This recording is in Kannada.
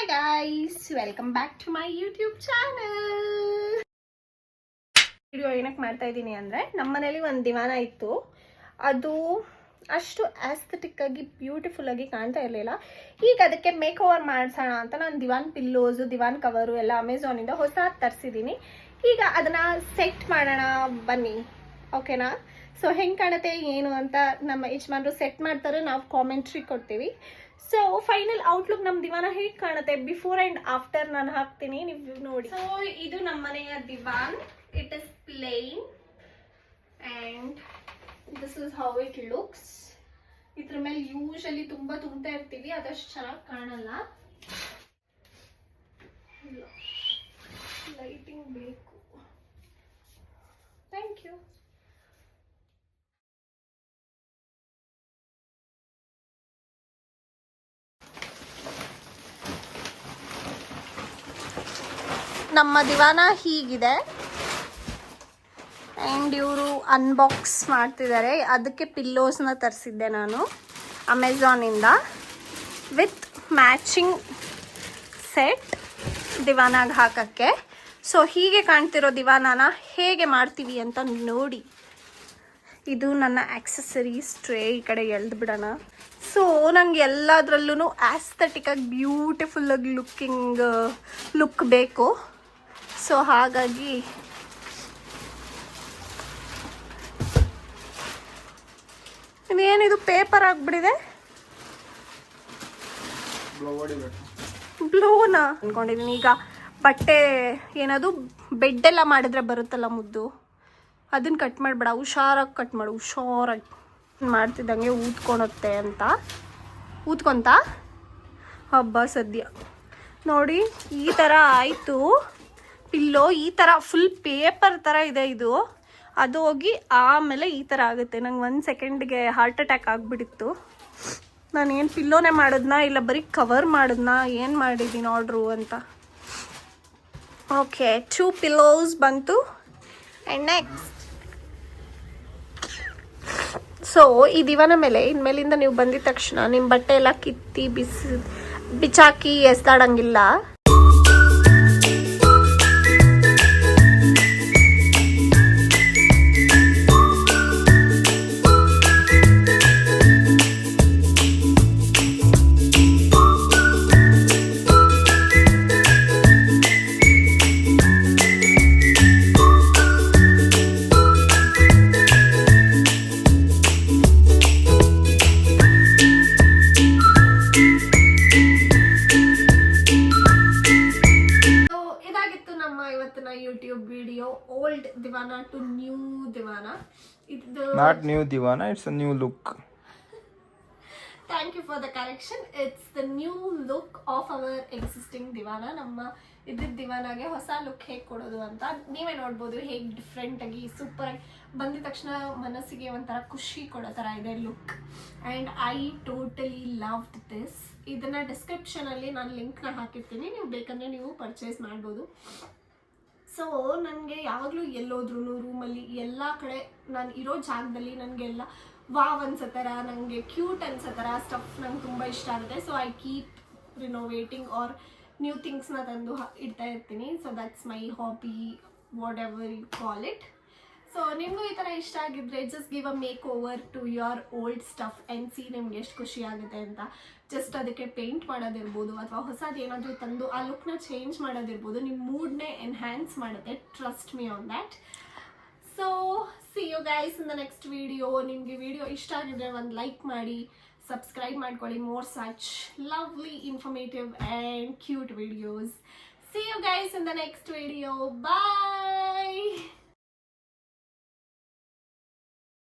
Hi guys, welcome back to my YouTube channel. Video ಏನಕ್ಕೆ ಮಾಡ್ತಾ ಇದ್ದೀನಿ ಅಂದರೆ, ನಮ್ಮ ಮನೇಲಿ ಒಂದು ದಿವಾನ ಇತ್ತು. ಅದು ಅಷ್ಟು ಆಸ್ಥೆಟಿಕ್ ಆಗಿ ಬ್ಯೂಟಿಫುಲ್ ಆಗಿ ಕಾಣ್ತಾ ಇರಲಿಲ್ಲ. ಈಗ ಅದಕ್ಕೆ ಮೇಕ್ ಓವರ್ ಮಾಡಿಸೋಣ ಅಂತ ನಾನು ದಿವಾನ್ ಪಿಲ್ಲೋಸು, ದಿವಾನ್ ಕವರು ಎಲ್ಲ ಅಮೆಝಾನಿಂದ ಹೊಸ ತರಿಸಿದ್ದೀನಿ. ಈಗ ಅದನ್ನು ಸೆಟ್ ಮಾಡೋಣ ಬನ್ನಿ, ಓಕೆನಾ? ಸೊ ಹೆಂಗೆ ಕಾಣುತ್ತೆ ಏನು ಅಂತ ನಮ್ಮ ಯಜಮಾನರು ಸೆಟ್ ಮಾಡ್ತಾರೆ, ನಾವು ಕಾಮೆಂಟ್ರಿ ಕೊಡ್ತೀವಿ. ಸೊ ಫೈನಲ್ ಔಟ್ಲುಕ್ ನಮ್ಮ ದಿವಾನ ಹೇಗೆ ಕಾಣುತ್ತೆ ಬಿಫೋರ್ ಆ್ಯಂಡ್ ಆಫ್ಟರ್ ನಾನು ಹಾಕ್ತೀನಿ, ನೀವು ನೋಡಿ. ಸೊ ಇದು ನಮ್ಮ ಮನೆಯ divan. It is plain and this is how it looks. ಇದ್ರ ಮೇಲೆ ಯೂಶಲಿ ತುಂಬ ತುಂಬ್ತಾ ಇರ್ತೀವಿ, ಅದಷ್ಟು ಚೆನ್ನಾಗಿ ಕಾಣಲ್ಲ. ಲೈಟಿಂಗ್ ಬೇಕು. Thank you. ನಮ್ಮ ದಿವಾನ ಹೀಗಿದೆ ಆ್ಯಂಡ್ ಇವರು ಅನ್ಬಾಕ್ಸ್ ಮಾಡ್ತಿದ್ದಾರೆ. ಅದಕ್ಕೆ ಪಿಲ್ಲೋಸ್ನ ತರಿಸಿದ್ದೆ ನಾನು ಅಮೆಝಾನಿಂದ ವಿತ್ ಮ್ಯಾಚಿಂಗ್ ಸೆಟ್ ದಿವಾನಾಗ ಹಾಕೋಕ್ಕೆ. ಸೊ ಹೀಗೆ ಕಾಣ್ತಿರೋ ದಿವಾನಾನ ಹೇಗೆ ಮಾಡ್ತೀವಿ ಅಂತ ನೋಡಿ. ಇದು ನನ್ನ ಆಕ್ಸೆಸರೀಸ್ ಟ್ರೇ, ಈ ಕಡೆ ಎಳ್ದು ಬಿಡೋಣ. ಸೊ ನಂಗೆ ಎಲ್ಲದರಲ್ಲೂ ಆಸ್ಥೆಟಿಕಾಗಿ ಬ್ಯೂಟಿಫುಲ್ಲಾಗಿ ಲುಕ್ ಬೇಕು. ಸೊ ಹಾಗಾಗಿ ಇದೇನಿದು ಪೇಪರ್ ಆಗಿಬಿಟ್ಟಿದೆ, ಬ್ಲೂನಾ ಅಂದ್ಕೊಂಡಿದ್ದೀನಿ. ಈಗ ಬಟ್ಟೆ ಏನದು ಬೆಡ್ಡೆಲ್ಲ ಮಾಡಿದ್ರೆ ಬರುತ್ತಲ್ಲ ಮುದ್ದು, ಅದನ್ನು ಕಟ್ ಮಾಡಿಬೇಡ, ಹುಷಾರಾಗಿ ಕಟ್ ಮಾಡು. ಹುಷಾರಾಗಿ ಮಾಡ್ತಿದ್ದಂಗೆ ಊದ್ಕೊಳುತ್ತೆ ಅಂತ ಊದ್ಕೊಂತ ಹಬ್ಬ ಸದ್ಯ ನೋಡಿ. ಈ ಥರ ಆಯಿತು ಪಿಲ್ಲೋ. ಈ ಥರ ಫುಲ್ ಪೇಪರ್ ಥರ ಇದೆ ಇದು. ಅದು ಹೋಗಿ ಆಮೇಲೆ ಈ ಥರ ಆಗುತ್ತೆ. ನಂಗೆ 1 ಸೆಕೆಂಡ್ಗೆ ಹಾರ್ಟ್ ಅಟ್ಯಾಕ್ ಆಗಿಬಿಟ್ಟಿತ್ತು. ನಾನು ಏನು ಪಿಲ್ಲೋನೇ ಮಾಡಿದ್ನಾ ಇಲ್ಲ ಬರೀ ಕವರ್ ಮಾಡಿದ್ನಾ, ಏನು ಮಾಡಿದ್ದೀನಿ ಆರ್ಡ್ರು ಅಂತ. ಓಕೆ, 2 ಪಿಲ್ಲೋಸ್ ಬಂತು. ಆ್ಯಂಡ್ ನೆಕ್ಸ್ಟ್ ಸೊ ಈ ದಿವಾನ ಮೇಲೆ ಇನ್ಮೇಲಿಂದ ನೀವು ಬಂದಿದ ತಕ್ಷಣ ನಿಮ್ಮ ಬಟ್ಟೆ ಎಲ್ಲ ಕಿತ್ತಿ ಬಿಚಾಕಿ ಎಸ್ದಾಡಂಗಿಲ್ಲ. YouTube video, old Divana to new Divana. Not new Divana, it's a new look. Thank you for the correction. It's the new look of our existing Divana. ನಮ್ಮ ಇದ್ದಿದ್ದ ದಿವಾನಾಗೆ ಹೊಸ ಲುಕ್ ಹೇಗೆ ಕೊಡೋದು ಅಂತ ನೀವೇ ನೋಡ್ಬೋದು. ಹೇಗೆ ಡಿಫ್ರೆಂಟ್ ಆಗಿ ಸೂಪರ್ ಆಗಿ ಬಂದಿದ ತಕ್ಷಣ ಮನಸ್ಸಿಗೆ ಒಂಥರ ಖುಷಿ ಕೊಡೋ ಥರ ಇದೆ look. And I totally loved this. ಇದನ್ನು ಡಿಸ್ಕ್ರಿಪ್ಷನಲ್ಲಿ ನಾನು ಲಿಂಕ್ನ ಹಾಕಿರ್ತೀನಿ, ನೀವು ಬೇಕಂದರೆ ನೀವು ಪರ್ಚೇಸ್ ಮಾಡ್ಬೋದು. ಸೊ ನನಗೆ ಯಾವಾಗಲೂ ಎಲ್ಲೋದ್ರೂ ರೂಮಲ್ಲಿ ಎಲ್ಲ ಕಡೆ ನಾನು ಇರೋ ಜಾಗದಲ್ಲಿ ನನಗೆಲ್ಲ ವಾವ್ ಅನ್ಸೋ ಥರ, ನನಗೆ ಕ್ಯೂಟ್ ಅನ್ಸೋ ಥರ ಸ್ಟಫ್ ನಂಗೆ ತುಂಬ ಇಷ್ಟ ಆಗುತ್ತೆ. So I keep renovating or new ಥಿಂಗ್ಸ್ನ ತಂದು ಇಡ್ತಾ ಇರ್ತೀನಿ. So that's my hobby, whatever you call it. So ನಿಮಗೂ ಈ ಥರ ಇಷ್ಟ ಆಗಿದ್ರೆ just give a makeover to your old stuff and see ನಿಮ್ಗೆ ಎಷ್ಟು ಖುಷಿ ಆಗುತ್ತೆ ಅಂತ. ಜಸ್ಟ್ ಅದಕ್ಕೆ ಪೇಂಟ್ ಮಾಡೋದಿರ್ಬೋದು ಅಥವಾ ಹೊಸದು ಏನಾದರೂ ತಂದು ಆ ಲುಕ್ನ ಚೇಂಜ್ ಮಾಡೋದಿರ್ಬೋದು. ನಿಮ್ಮ ಮೂಡ್ನೇ ಎನ್ಹ್ಯಾನ್ಸ್ ಮಾಡುತ್ತೆ. Trust me on that. So see you guys in the next video. ನಿಮಗೆ ವಿಡಿಯೋ ಇಷ್ಟ ಆಗಿದ್ರೆ ಒಂದು ಲೈಕ್ ಮಾಡಿ, ಸಬ್ಸ್ಕ್ರೈಬ್ ಮಾಡ್ಕೊಳ್ಳಿ. More such lovely informative and cute videos. See you guys in the next video. Bye.